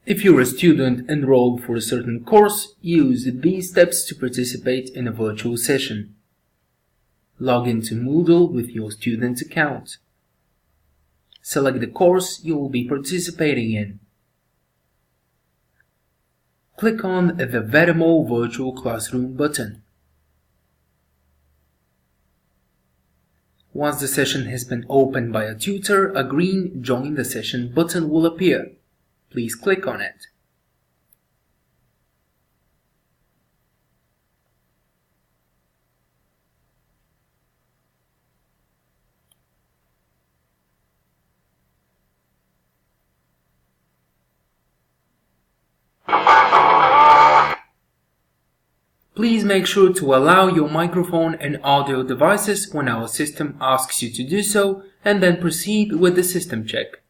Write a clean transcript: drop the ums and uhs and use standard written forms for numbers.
If you're a student enrolled for a certain course, use these steps to participate in a virtual session. Log into Moodle with your student account. Select the course you will be participating in. Click on the VEDAMO Virtual Classroom button. Once the session has been opened by a tutor, a green Join the Session button will appear. Please click on it. Please make sure to allow your microphone and audio devices when our system asks you to do so, and then proceed with the system check.